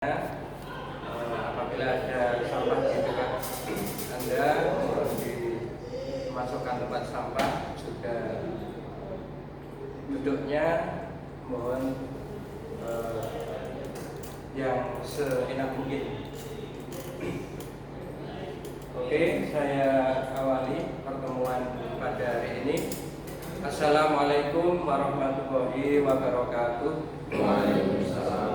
Apabila ada sampah di dekat Anda, mohon dimasukkan tempat sampah. Juga duduknya mohon yang seenak mungkin. Oke, saya awali pertemuan pada hari ini. Assalamualaikum warahmatullahi wabarakatuh. Waalaikumsalam.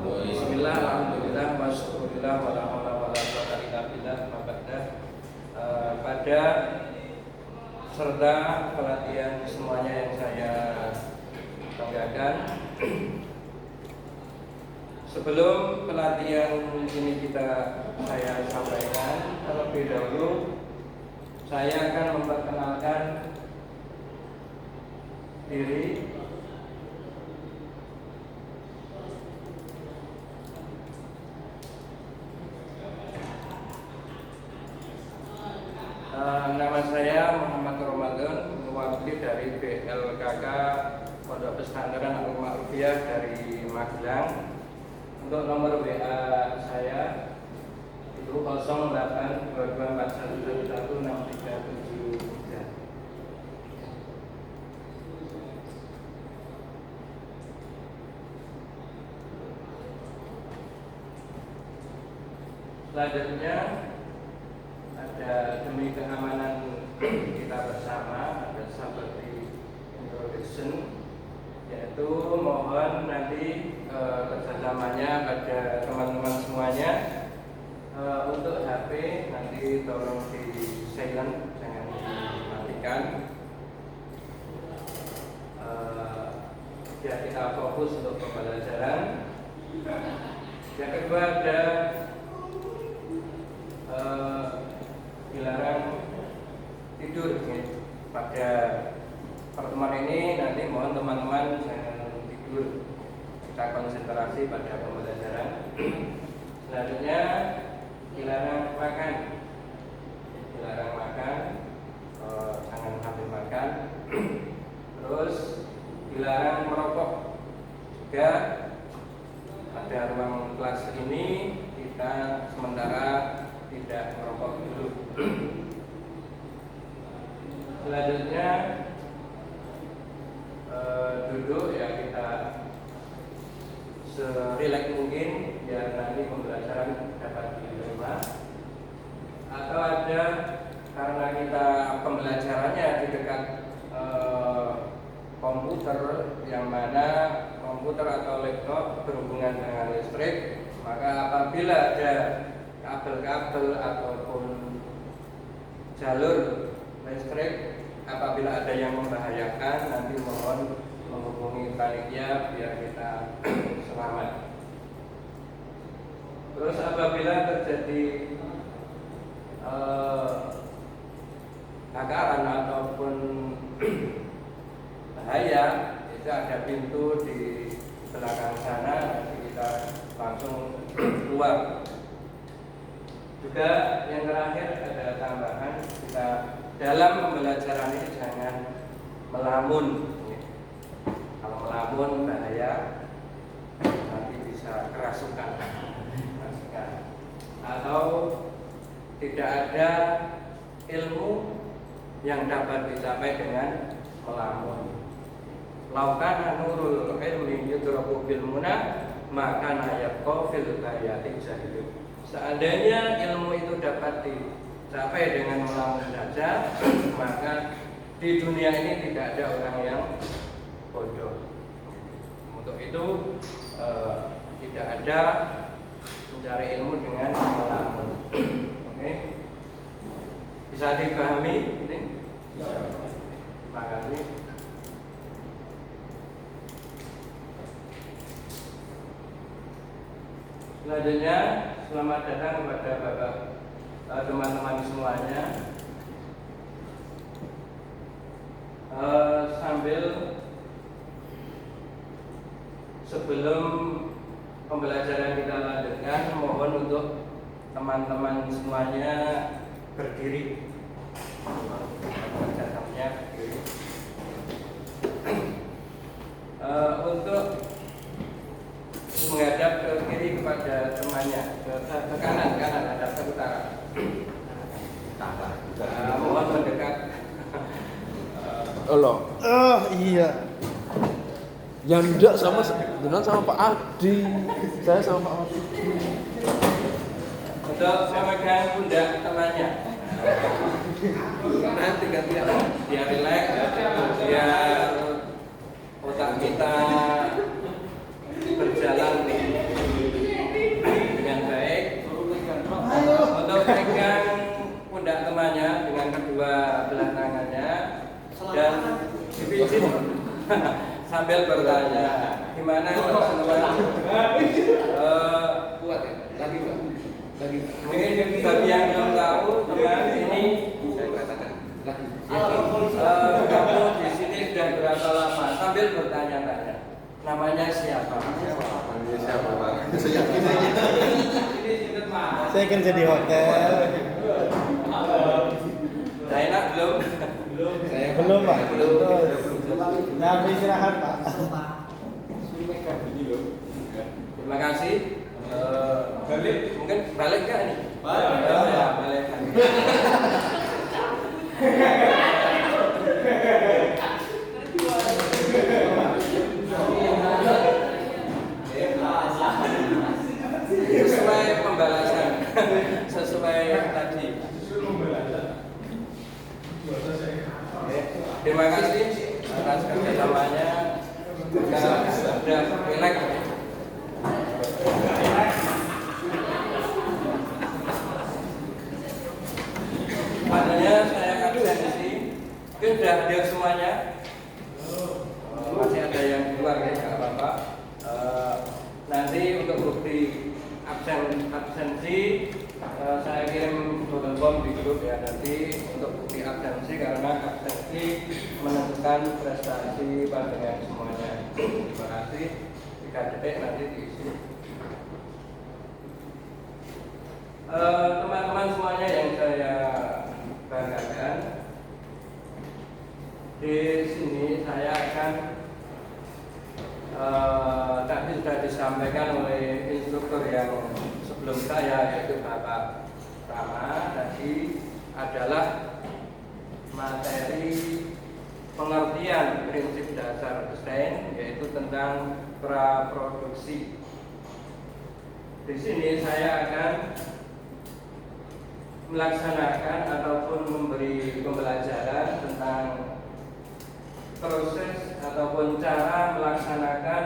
Bismillah, alhamdulillah, wasyukurillah, wala haula wala quwwata illa billah, pada serta pelatihan semuanya yang saya banggakan. Sebelum pelatihan ini saya sampaikan, terlebih dahulu saya akan memperkenalkan diri. Nama saya Muhammad Ramadan, mewakili dari BLKK Pondok Pesantren Al-Ma'rufiyah dari Magelang. Untuk nomor WA saya itu 082241116373. Selanjutnya ada demi keamanan kita bersama, ada seperti introduction, yaitu mohon nanti kerjasamanya pada teman-teman semuanya. Untuk HP nanti tolong di silent, jangan dimatikan, biar kita fokus untuk pembelajaran. Yang kedua ada dilarang tidur. Pada pertemuan ini nanti mohon teman-teman jangan tidur, kita konsentrasi pada pembelajaran. Selanjutnya dilarang makan, jangan sambil makan. Terus dilarang merokok juga. Pada ruang kelas ini kita sementara tidak merokok dulu. Selanjutnya duduk ya, kita serileks mungkin biar nanti pembelajaran dapat diterima. Atau ada, karena kita pembelajarannya di dekat komputer, yang mana komputer atau laptop berhubungan dengan listrik, maka apabila ada kabel-kabel ataupun jalur listrik, apabila ada yang membahayakan, nanti mohon menghubungi panitia biar kita selamat. Terus apabila terjadi kebakaran ataupun bahaya, itu ada pintu di belakang sana, nanti kita langsung keluar. Juga yang terakhir ada tambahan, kita dalam pembelajaran ini jangan melamun. Kalau melamun bahaya, nanti bisa kerasukan. Atau tidak ada ilmu yang dapat dicapai dengan melamun. Laukana nurul ilmi yudrabu bil munah, maka yabqa fil hayati jahilun. Seandainya ilmu itu dapat dicapai dengan melamun saja, maka di dunia ini tidak ada orang yang bodoh. Untuk itu tidak ada mencari ilmu dengan melamun. Oke, bisa dipahami ini? Terima kasih. Selanjutnya, selamat datang kepada Bapak, teman-teman semuanya. Sebelum pembelajaran kita lanjutkan, mohon untuk teman-teman semuanya berdiri. Untuk menghadap ke kiri kepada pada temannya ke kanan ada ke utara. Mohon mendekat. Iya. Yang enggak sama Pak Adi. Saya sama Pak Adi. Untuk memegang pundak temannya. Nanti biar rileks, biar otak kita berjalan dengan baik. Untuk pegang pundak temannya dengan kedua belah tangannya dan dipijit sambil bertanya, gimana teman-teman? Kuat ya? Lagi Pak? Lagi. Mungkin bagi yang belum tahu, teman ini Saya katakan lagi. kamu di sini sudah berapa lama? Sambil bertanya-tanya, namanya siapa? Siapa Pak? Saya yakin aja. Saya kerja di hotel. Nah, enak belum? Saya Belum, Pak. Belum. Nah, istirahat, Pak. Terima kasih. Mungkin balik nggak ini? Balik. Ya, balik. Sesuai pembalasan, sesuai tadi. Oke, terima kasih atas kerjasamanya. Kita sudah relax. Makanya saya absensi, mungkin sudah hadir semuanya. Masih ada yang di luar ya, nggak apa-apa. Nanti untuk bukti absensi saya kirim Google Form di grup ya, nanti untuk bukti absensi karena absensi menentukan prestasi pandangan semuanya. Terima kasih. 3 detik nanti diisi. Teman-teman semuanya yang saya banggakan, di sini saya akan tadi sudah disampaikan oleh instruktur yang sebelum saya, yaitu Bapak Rama, tadi adalah materi pengertian prinsip dasar desain, yaitu tentang praproduksi. Di sini saya akan melaksanakan ataupun memberi pembelajaran tentang proses ataupun cara melaksanakan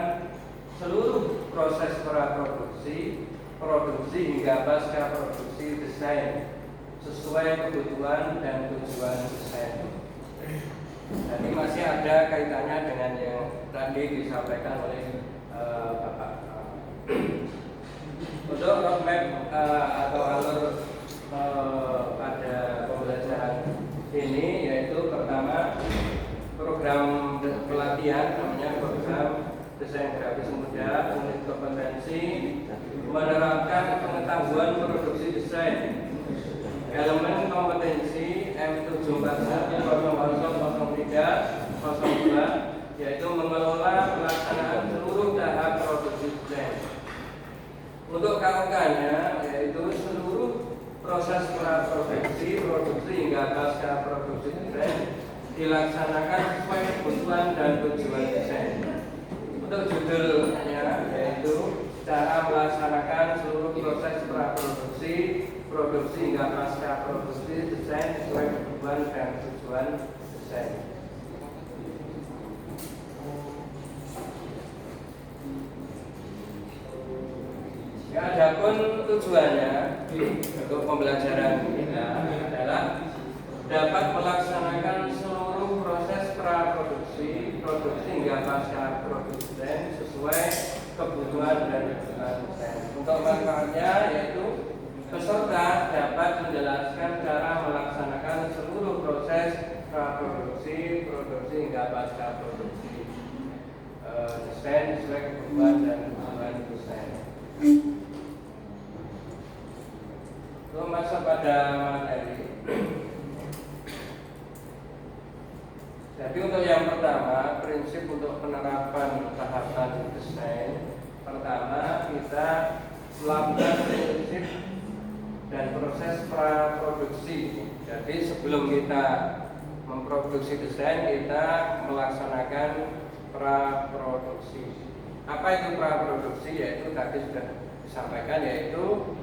seluruh proses praproduksi, produksi hingga pasca produksi desain sesuai kebutuhan dan tujuan desain. Jadi masih ada kaitannya dengan yang tadi disampaikan oleh Bapak. Untuk roadmap atau alur pada pembelajaran ini, yaitu pertama program pelatihan namanya program desain grafis muda, unit kompetensi menerapkan pengetahuan produksi desain, elemen kompetensi M741000302, yaitu mengelola pelaksanaan seluruh tahap produksi desain. Untuk KUK-nya yaitu seluruh proses praproduksi, produksi hingga pasca produksi desain dilaksanakan sesuai kebutuhan dan tujuan desain. Untuk judulnya yaitu cara melaksanakan seluruh proses praproduksi, produksi hingga pasca produksi desain sesuai kebutuhan dan tujuan desain. Ya, adapun tujuannya untuk pembelajaran kita adalah dapat melaksanakan seluruh proses praproduksi, produksi hingga pasca produksi desain sesuai kebutuhan dan tujuan desain. Untuk manfaatnya yaitu peserta dapat menjelaskan cara melaksanakan seluruh proses praproduksi, produksi hingga pasca produksi desain sesuai kebutuhan dan tujuan desain. Untuk masuk pada materi. Jadi untuk yang pertama, prinsip untuk penerapan tahapan desain. Pertama, kita melakukan prinsip dan proses praproduksi. Jadi sebelum kita memproduksi desain, kita melaksanakan praproduksi. Apa itu praproduksi? Yaitu tadi sudah disampaikan, yaitu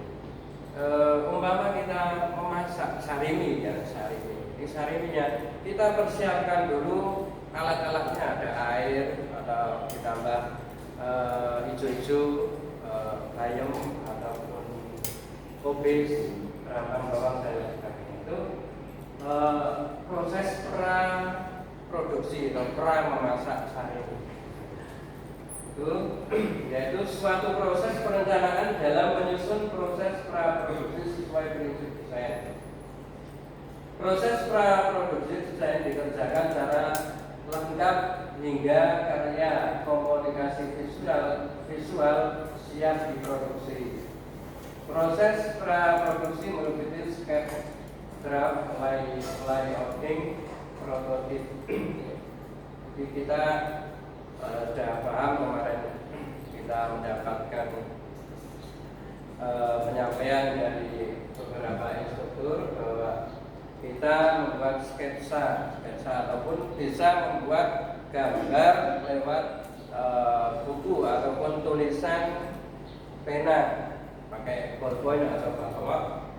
umpama kita memasak sarimi, ya sarimi. Ini sariminya kita persiapkan dulu alat-alatnya, ada air atau ditambah hijau-hijau, bayam ataupun kubis, bawang dan lain sebagainya. Itu proses praproduksi atau memasak sarimi. Itu yaitu suatu proses perencanaan dalam menyusun proses praproduksi sesuai prinsip desain. Proses praproduksi desain dikerjakan secara lengkap hingga karya komunikasi visual siap diproduksi. Proses praproduksi meliputi sketch, draft, layouting, prototip. Jadi kita sudah paham kemarin kita mendapatkan penyampaian dari beberapa instruktur bahwa kita membuat sketsa ataupun bisa membuat gambar lewat buku ataupun tulisan pena pakai ballpoint atau ballpoint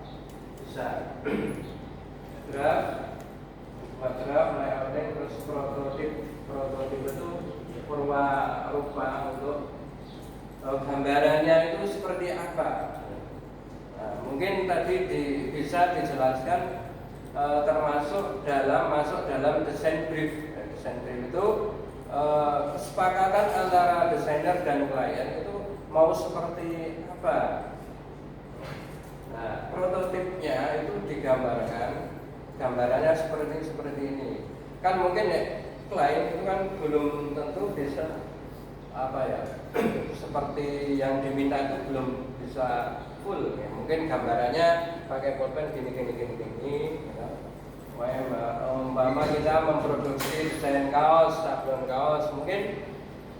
bisa. Draft, layouting, terus prototip itu rupa untuk gambarannya itu seperti apa. Nah, mungkin tadi bisa dijelaskan masuk dalam desain brief. Desain brief itu kesepakatan antara desainer dan klien itu mau seperti apa. Nah, prototipnya itu digambarkan, gambarannya seperti ini. Kan mungkin ya klien itu kan belum tentu bisa seperti yang diminta itu belum bisa full ya. Mungkin gambarannya pakai pulpen gini ya. Umpama kita memproduksi desain kaos, sablon kaos, mungkin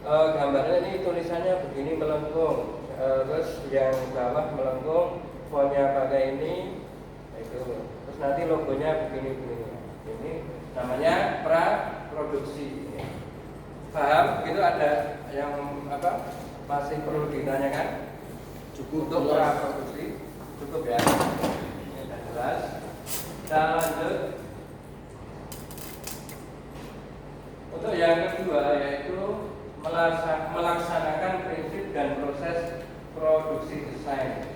gambarnya ini tulisannya begini melengkung, terus yang bawah melengkung, fontnya pakai ini, itu, terus nanti logonya begini. Ini namanya praproduksi. Paham? Itu ada yang masih perlu ditanyakan? Cukup untuk praproduksi, cukup ya. Ini sudah jelas. Kita lanjut. Untuk yang kedua yaitu melaksanakan prinsip dan proses produksi desain,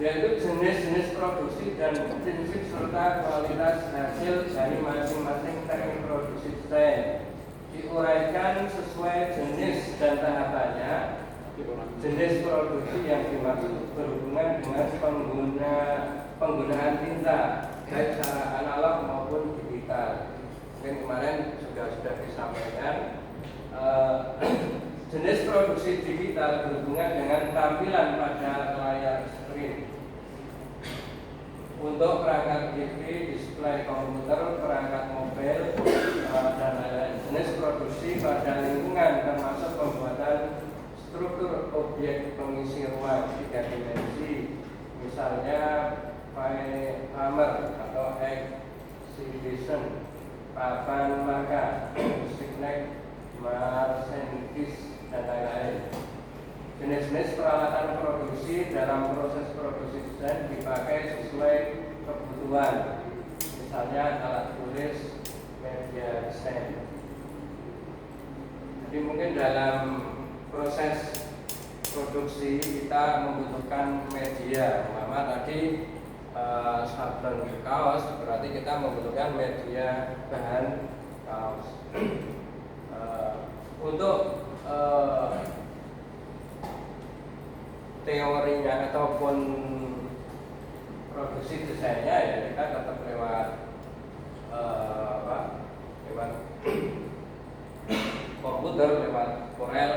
yaitu jenis-jenis produksi dan prinsip serta kualitas hasil dari masing-masing teknik produksi desain diuraikan sesuai jenis dan tahapannya. Jenis produksi yang dimaksud berhubungan dengan penggunaan tinta baik secara analog maupun digital. Mungkin kemarin sudah disampaikan jenis produksi digital berhubungan dengan tampilan pada layar screen. Untuk perangkat TV, display komputer, perangkat mobil, dan lain-lain. Jenis produksi pada lingkungan termasuk pembuatan struktur objek pengisi ruang 3 dimensi, misalnya pamer atau exhibition, papan makan, signet, marchandise, dan lain-lain. Jenis-jenis peralatan produksi dalam proses produksi desain dipakai sesuai kebutuhan, misalnya alat tulis, media desain. Jadi mungkin dalam proses produksi kita membutuhkan media. Umpama tadi sablon kaos, berarti kita membutuhkan media bahan kaos. Untuk teorinya ataupun produksi desainnya ya kita tetap lewat lewat komputer, lewat Corel,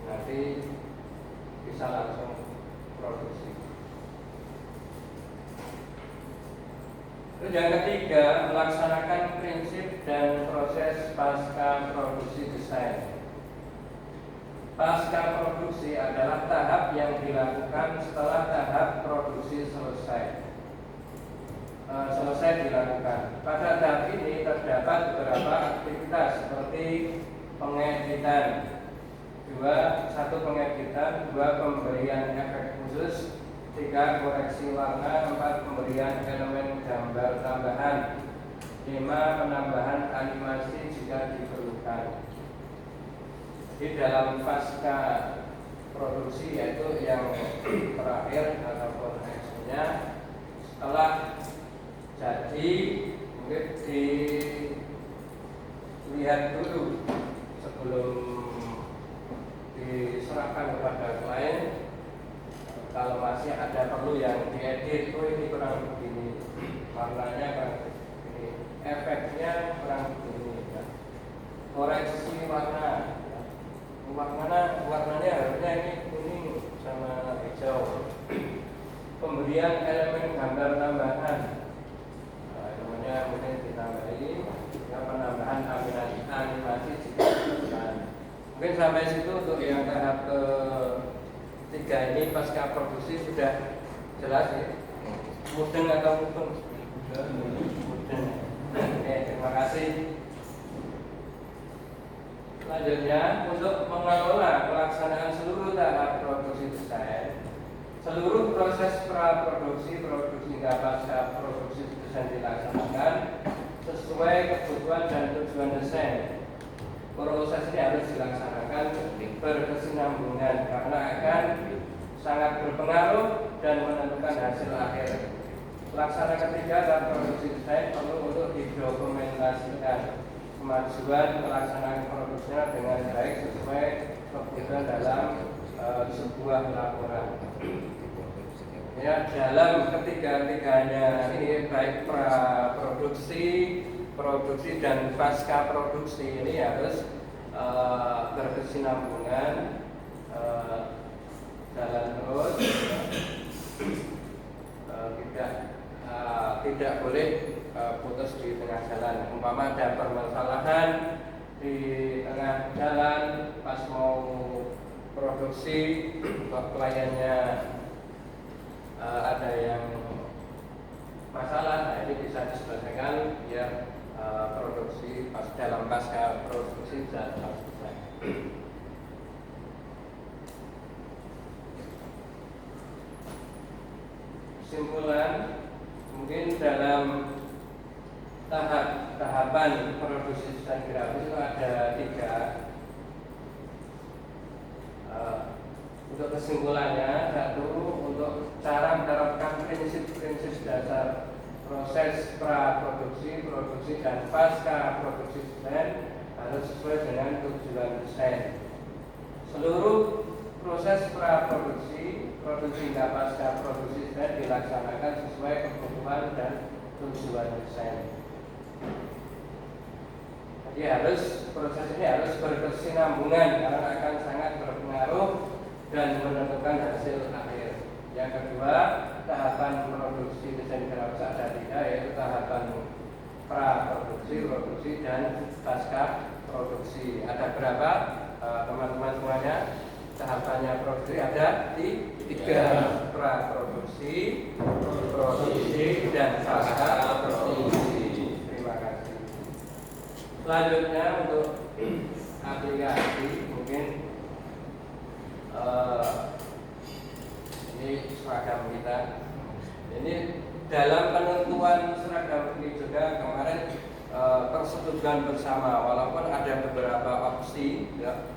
nanti bisa langsung produksi. Terus yang ketiga, melaksanakan prinsip dan proses pasca produksi desain. Pasca produksi adalah tahap yang dilakukan setelah tahap produksi selesai dilakukan. Pada tahap ini terdapat beberapa aktivitas seperti pengeditan, satu pengeditan, dua pemberian efek khusus, tiga koreksi warna, empat pemberian elemen gambar tambahan, lima penambahan animasi jika diperlukan. Di dalam pasca produksi, yaitu yang terakhir ataupun hasilnya setelah jadi, mungkin dilihat dulu sebelum diserahkan kepada klien. Kalau masih ada perlu yang diedit, ini kurang begini, warnanya kurang begini, efeknya kurang begini, koreksi warna. Warnanya harusnya ini kuning sama hijau. Pemberian elemen gambar tambahan, elemennya mungkin ditambahi, penambahan animasi jika diperlukan. Mungkin sampai situ untuk yang tahap ketiga ini pasca produksi sudah jelas ya. Mudeng atau mudeng? Mudeng. Oke, terima kasih. Selanjutnya, untuk mengelola pelaksanaan seluruh tahap produksi desain, seluruh proses praproduksi, produksi hingga pasca produksi desain dilaksanakan sesuai kebutuhan dan tujuan desain. Proses ini harus dilaksanakan berkesinambungan karena akan sangat berpengaruh dan menentukan hasil akhir. Pelaksana ketiga dalam produksi desain perlu untuk didokumentasikan kemajuan pelaksanaan produksinya dengan baik sesuai kebutuhan dalam sebuah laporan. Ya, dalam ketiga-tiganya ini baik praproduksi, produksi dan pasca produksi ini harus berkesinambungan, jalan terus, tidak boleh putus di tengah jalan. Umpama ada permasalahan di tengah jalan pas mau produksi, kliennya ada yang masalah, nah ini bisa diselesaikan biar produksi pas dalam pasca produksi bisa selesai. Kesimpulan, mungkin dalam tahapan produksi desain grafis itu ada tiga. Untuk kesimpulannya, satu, untuk cara menerapkan prinsip-prinsip dasar proses praproduksi, produksi dan pasca produksi desain harus sesuai dengan tujuan desain. Seluruh proses praproduksi, produksi hingga pasca produksi desain dilaksanakan sesuai kebutuhan dan tujuan desain. Jadi proses ini harus berkesinambungan karena akan sangat berpengaruh dan menentukan hasil akhir. Yang kedua, tahapan produksi desain grafis ada tiga, yaitu tahapan praproduksi, produksi dan pasca produksi. Ada berapa teman-teman semuanya? Tahapannya produksi ada tiga: praproduksi, produksi dan pasca produksi. Terima kasih. Selanjutnya untuk aplikasi, mungkin ini seragam kita. Ini dalam penentuan seragam ini juga kemarin persetujuan bersama, walaupun ada beberapa opsi ya,